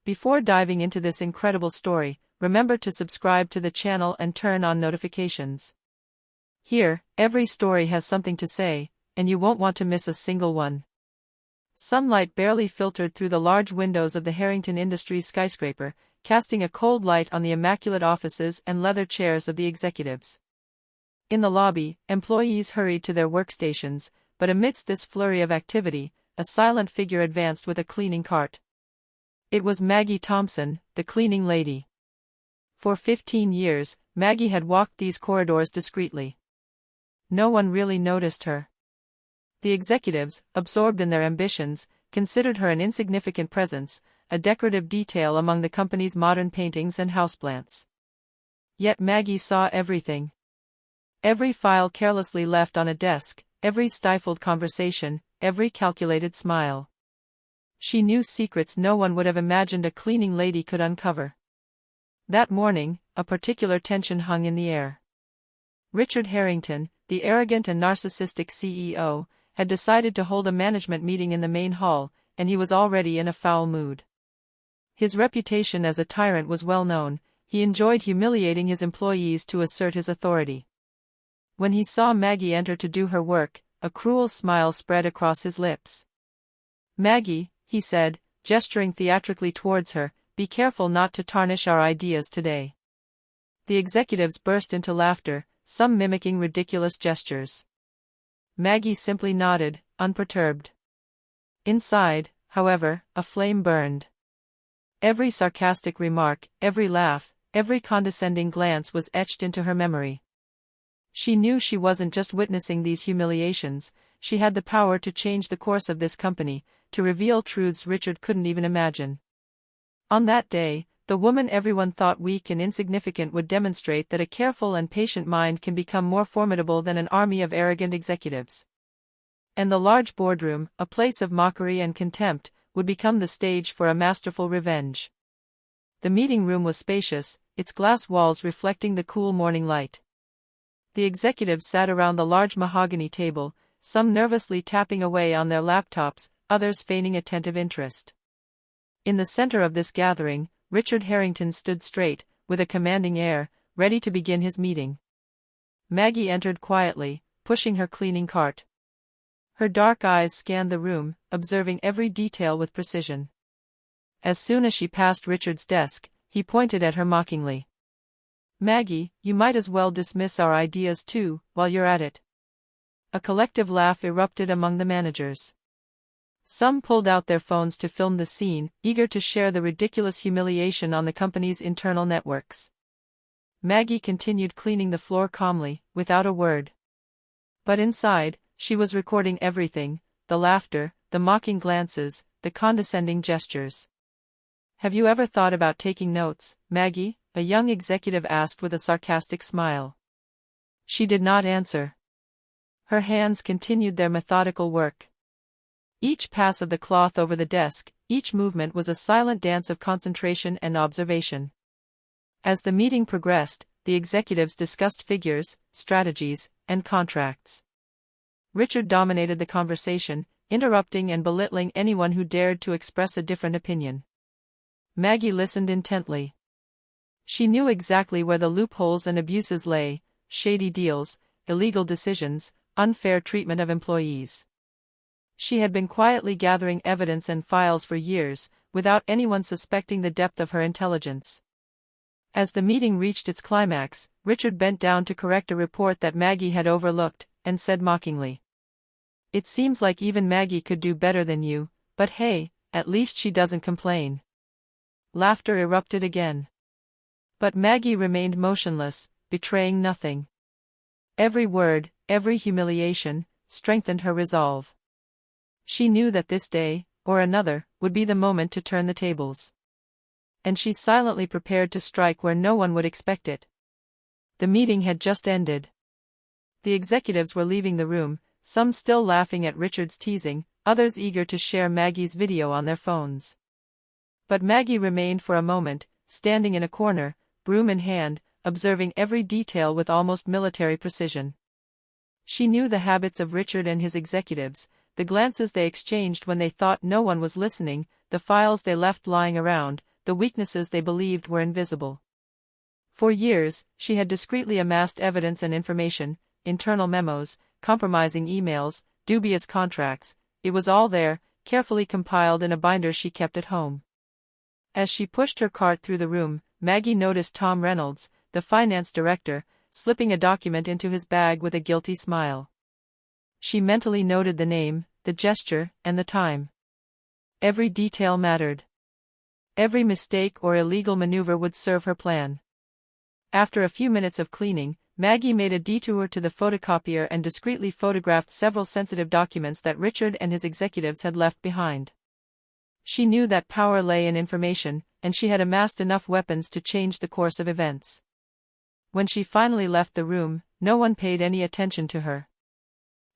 Before diving into this incredible story, remember to subscribe to the channel and turn on notifications. Here, every story has something to say, and you won't want to miss a single one. Sunlight barely filtered through the large windows of the Harrington Industries skyscraper, casting a cold light on the immaculate offices and leather chairs of the executives. In the lobby, employees hurried to their workstations, but amidst this flurry of activity, a silent figure advanced with a cleaning cart. It was Maggie Thompson, the cleaning lady. For 15 years, Maggie had walked these corridors discreetly. No one really noticed her. The executives, absorbed in their ambitions, considered her an insignificant presence, a decorative detail among the company's modern paintings and houseplants. Yet Maggie saw everything. Every file carelessly left on a desk, every stifled conversation, every calculated smile. She knew secrets no one would have imagined a cleaning lady could uncover. That morning, a particular tension hung in the air. Richard Harrington, the arrogant and narcissistic CEO, had decided to hold a management meeting in the main hall, and he was already in a foul mood. His reputation as a tyrant was well known. He enjoyed humiliating his employees to assert his authority. When he saw Maggie enter to do her work, a cruel smile spread across his lips. "Maggie," he said, gesturing theatrically towards her, "be careful not to tarnish our ideas today." The executives burst into laughter, some mimicking ridiculous gestures. Maggie simply nodded, unperturbed. Inside, however, a flame burned. Every sarcastic remark, every laugh, every condescending glance was etched into her memory. She knew she wasn't just witnessing these humiliations, she had the power to change the course of this company, to reveal truths Richard couldn't even imagine. On that day, the woman everyone thought weak and insignificant would demonstrate that a careful and patient mind can become more formidable than an army of arrogant executives. And the large boardroom, a place of mockery and contempt, would become the stage for a masterful revenge. The meeting room was spacious, its glass walls reflecting the cool morning light. The executives sat around the large mahogany table, some nervously tapping away on their laptops, others feigning attentive interest. In the center of this gathering, Richard Harrington stood straight, with a commanding air, ready to begin his meeting. Maggie entered quietly, pushing her cleaning cart. Her dark eyes scanned the room, observing every detail with precision. As soon as she passed Richard's desk, he pointed at her mockingly. "Maggie, you might as well dismiss our ideas too, while you're at it." A collective laugh erupted among the managers. Some pulled out their phones to film the scene, eager to share the ridiculous humiliation on the company's internal networks. Maggie continued cleaning the floor calmly, without a word. But inside, she was recording everything, the laughter, the mocking glances, the condescending gestures. "Have you ever thought about taking notes, Maggie?" a young executive asked with a sarcastic smile. She did not answer. Her hands continued their methodical work. Each pass of the cloth over the desk, each movement was a silent dance of concentration and observation. As the meeting progressed, the executives discussed figures, strategies, and contracts. Richard dominated the conversation, interrupting and belittling anyone who dared to express a different opinion. Maggie listened intently. She knew exactly where the loopholes and abuses lay: shady deals, illegal decisions, unfair treatment of employees. She had been quietly gathering evidence and files for years, without anyone suspecting the depth of her intelligence. As the meeting reached its climax, Richard bent down to correct a report that Maggie had overlooked, and said mockingly, "It seems like even Maggie could do better than you, but hey, at least she doesn't complain." Laughter erupted again. But Maggie remained motionless, betraying nothing. Every word, every humiliation, strengthened her resolve. She knew that this day, or another, would be the moment to turn the tables. And she silently prepared to strike where no one would expect it. The meeting had just ended. The executives were leaving the room, some still laughing at Richard's teasing, others eager to share Maggie's video on their phones. But Maggie remained for a moment, standing in a corner, broom in hand, observing every detail with almost military precision. She knew the habits of Richard and his executives, the glances they exchanged when they thought no one was listening, the files they left lying around, the weaknesses they believed were invisible. For years, she had discreetly amassed evidence and information, internal memos, compromising emails, dubious contracts. It was all there, carefully compiled in a binder she kept at home. As she pushed her cart through the room, Maggie noticed Tom Reynolds, the finance director, slipping a document into his bag with a guilty smile. She mentally noted the name, the gesture, and the time. Every detail mattered. Every mistake or illegal maneuver would serve her plan. After a few minutes of cleaning, Maggie made a detour to the photocopier and discreetly photographed several sensitive documents that Richard and his executives had left behind. She knew that power lay in information, and she had amassed enough weapons to change the course of events. When she finally left the room, no one paid any attention to her.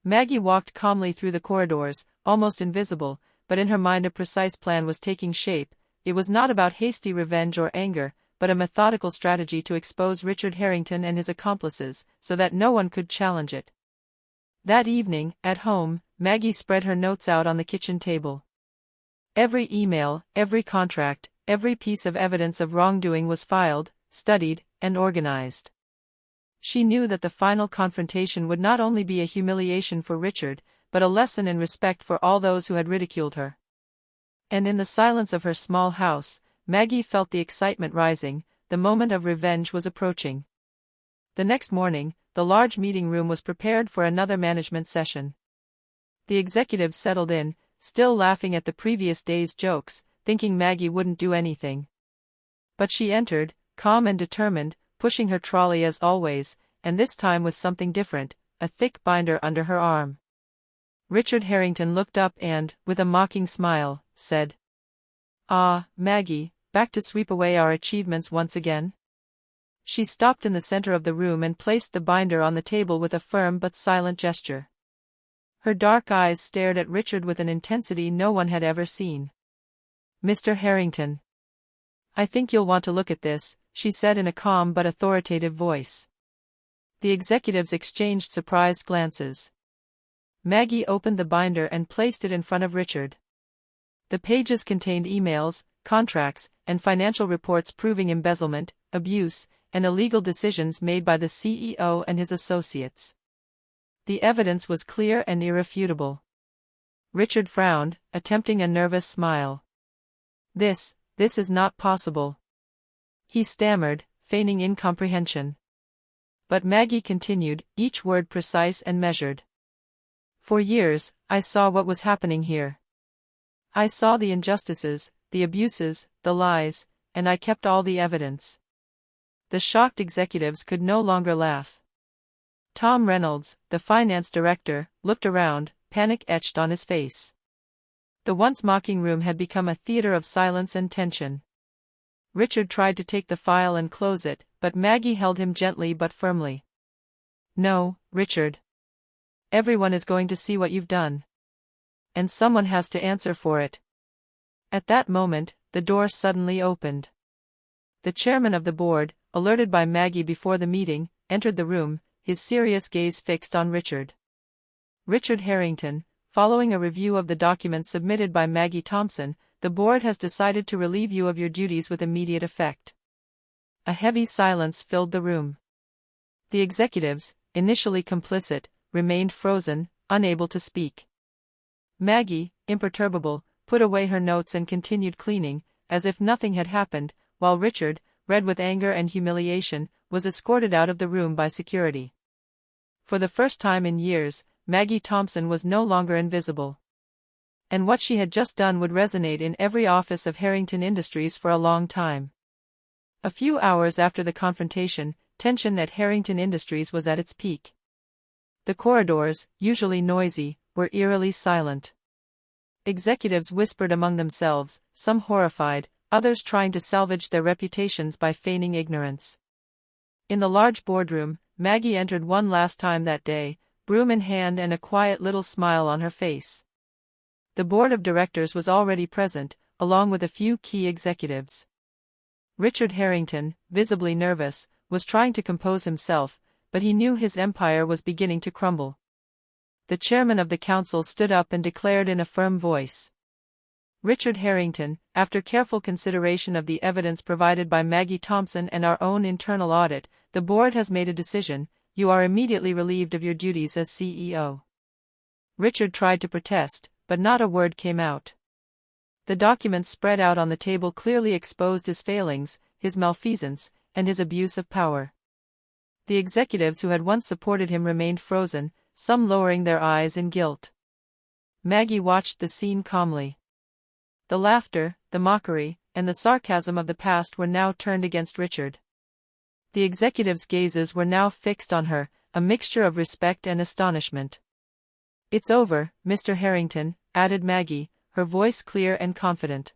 Maggie walked calmly through the corridors, almost invisible, but in her mind a precise plan was taking shape. It was not about hasty revenge or anger, but a methodical strategy to expose Richard Harrington and his accomplices, so that no one could challenge it. That evening, at home, Maggie spread her notes out on the kitchen table. Every email, every contract, every piece of evidence of wrongdoing was filed, studied, and organized. She knew that the final confrontation would not only be a humiliation for Richard, but a lesson in respect for all those who had ridiculed her. And in the silence of her small house, Maggie felt the excitement rising. The moment of revenge was approaching. The next morning, the large meeting room was prepared for another management session. The executives settled in, still laughing at the previous day's jokes, thinking Maggie wouldn't do anything. But she entered, calm and determined, pushing her trolley as always, and this time with something different, a thick binder under her arm. Richard Harrington looked up and, with a mocking smile, said, "Ah, Maggie, back to sweep away our achievements once again?" She stopped in the center of the room and placed the binder on the table with a firm but silent gesture. Her dark eyes stared at Richard with an intensity no one had ever seen. "Mr. Harrington, I think you'll want to look at this," she said in a calm but authoritative voice. The executives exchanged surprised glances. Maggie opened the binder and placed it in front of Richard. The pages contained emails, contracts, and financial reports proving embezzlement, abuse, and illegal decisions made by the CEO and his associates. The evidence was clear and irrefutable. Richard frowned, attempting a nervous smile. This is not possible," he stammered, feigning incomprehension. But Maggie continued, each word precise and measured. "For years, I saw what was happening here. I saw the injustices, the abuses, the lies, and I kept all the evidence." The shocked executives could no longer laugh. Tom Reynolds, the finance director, looked around, panic etched on his face. The once mocking room had become a theater of silence and tension. Richard tried to take the file and close it, but Maggie held him gently but firmly. "No, Richard. Everyone is going to see what you've done. And someone has to answer for it." At that moment, the door suddenly opened. The chairman of the board, alerted by Maggie before the meeting, entered the room, his serious gaze fixed on Richard. "Richard Harrington, following a review of the documents submitted by Maggie Thompson, the board has decided to relieve you of your duties with immediate effect." A heavy silence filled the room. The executives, initially complicit, remained frozen, unable to speak. Maggie, imperturbable, put away her notes and continued cleaning, as if nothing had happened, while Richard, red with anger and humiliation, was escorted out of the room by security. For the first time in years, Maggie Thompson was no longer invisible. And what she had just done would resonate in every office of Harrington Industries for a long time. A few hours after the confrontation, tension at Harrington Industries was at its peak. The corridors, usually noisy, were eerily silent. Executives whispered among themselves, some horrified, others trying to salvage their reputations by feigning ignorance. In the large boardroom, Maggie entered one last time that day, broom in hand and a quiet little smile on her face. The board of directors was already present, along with a few key executives. Richard Harrington, visibly nervous, was trying to compose himself, but he knew his empire was beginning to crumble. The chairman of the council stood up and declared in a firm voice, "Richard Harrington, after careful consideration of the evidence provided by Maggie Thompson and our own internal audit, the board has made a decision. You are immediately relieved of your duties as CEO. Richard tried to protest, but not a word came out. The documents spread out on the table clearly exposed his failings, his malfeasance, and his abuse of power. The executives who had once supported him remained frozen, some lowering their eyes in guilt. Maggie watched the scene calmly. The laughter, the mockery, and the sarcasm of the past were now turned against Richard. The executives' gazes were now fixed on her, a mixture of respect and astonishment. "It's over, Mr. Harrington," added Maggie, her voice clear and confident.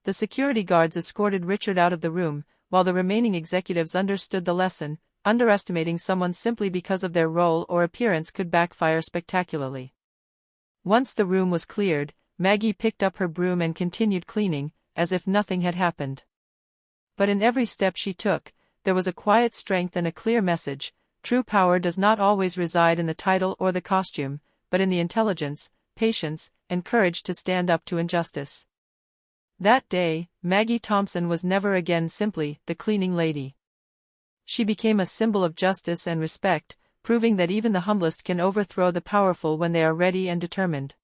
The security guards escorted Richard out of the room, while the remaining executives understood the lesson. Underestimating someone simply because of their role or appearance could backfire spectacularly. Once the room was cleared, Maggie picked up her broom and continued cleaning, as if nothing had happened. But in every step she took, there was a quiet strength and a clear message. True power does not always reside in the title or the costume, but in the intelligence, patience, and courage to stand up to injustice. That day, Maggie Thompson was never again simply the cleaning lady. She became a symbol of justice and respect, proving that even the humblest can overthrow the powerful when they are ready and determined.